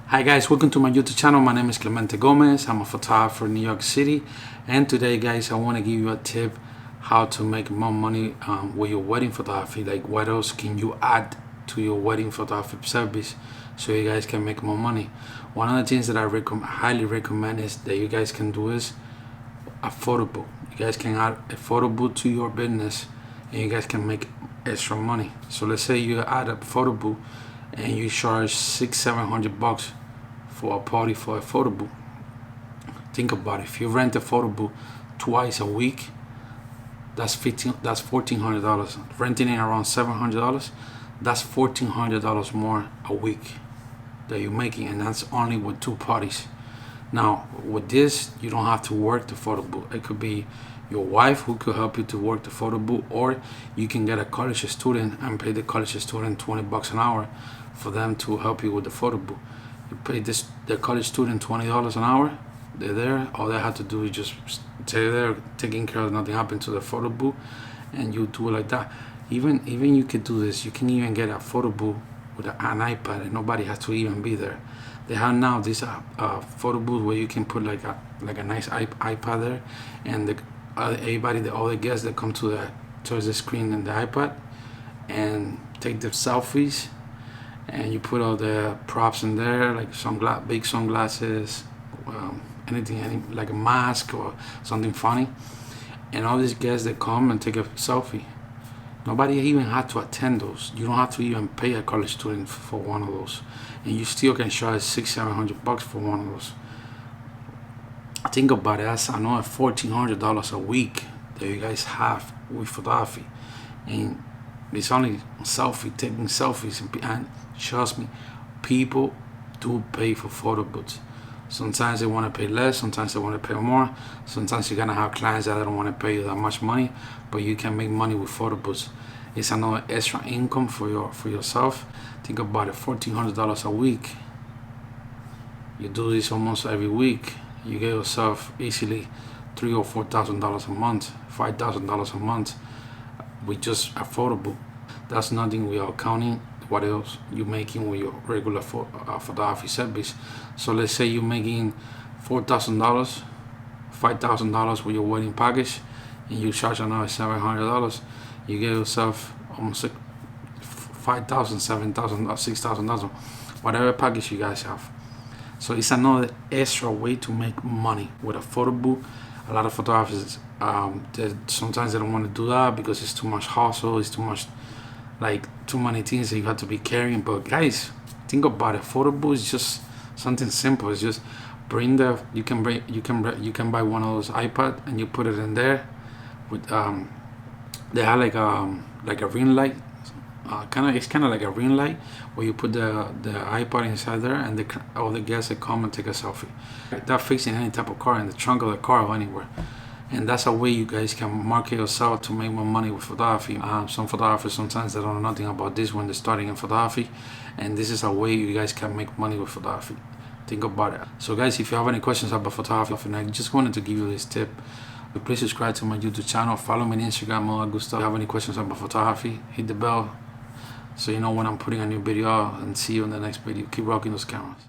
Hi guys, welcome to my YouTube channel. My name is Clemente Gomez. I'm a photographer in New York City, and today guys I want to give you a tip how to make more money with your wedding photography. Like what else can you add to your wedding photography service so you guys can make more money. One of the things that I highly recommend is that you guys can do is a photo booth. You guys can add a photo booth to your business and you guys can make extra money. So let's say you add a photo booth and you charge $600-700 for a party for a photo booth. Think about it. If you rent a photo booth twice a week, that's $1,400. Renting it around $700, that's $1,400 more a week that you're making, and that's only with two parties. Now with this, you don't have to work the photo booth. It could be your wife who could help you to work the photo booth, or you can get a college student and pay the college student $20 an hour for them to help you with the photo booth. You pay the college student $20 an hour. They're there. All they have to do is just stay there, taking care of nothing happened to the photo booth, and you do it like that. Even you could do this. You can even get a photo booth with an iPad, and nobody has to even be there. They have now this photo booth where you can put like a nice iPad there, and all the guests that come towards the screen and the iPad and take their selfies, and you put all the props in there, like big sunglasses, anything like a mask or something funny, and all these guests that come and take a selfie. Nobody even had to attend those. You don't have to even pay a college student for one of those, and you still can charge $600-700 for one of those. Think about it. That's another $1,400 a week that you guys have with photography, and it's only taking selfies. And trust me, people do pay for photo booths. Sometimes they want to pay less, sometimes they want to pay more. Sometimes you're gonna have clients that don't want to pay you that much money, but you can make money with photo booths. It's another extra income for yourself. Think about it, $1,400 a week. You do this almost every week. You get yourself easily $3,000 or $4,000 a month, $5,000 a month with just a photo booth. That's nothing without counting what else you're making with your regular photography service. So let's say you're making $4,000, $5,000 with your wedding package, and you charge another $700. You get yourself almost $5,000, $7,000, $6,000, whatever package you guys have. So it's another extra way to make money with a photo booth. A lot of photographers, sometimes they don't want to do that because it's too much hassle. It's too much, like too many things that you have to be carrying. But guys, think about it. Photo booth is just something simple. It's just you can buy one of those iPad and you put it in there with they have like a ring light. It's kind of like a ring light where you put the iPad inside there, and all the guests that come and take a selfie. That fits in any type of car, in the trunk of the car or anywhere. And that's a way you guys can market yourself to make more money with photography. Some photographers sometimes they don't know nothing about this when they're starting in photography, and this is a way you guys can make money with photography. Think about it. So guys, if you have any questions about photography, and I just wanted to give you this tip, please subscribe to my YouTube channel, follow me on Instagram, all that good stuff. If you have any questions about photography, hit the bell so you know when I'm putting a new video out, and see you in the next video. Keep rocking those cameras.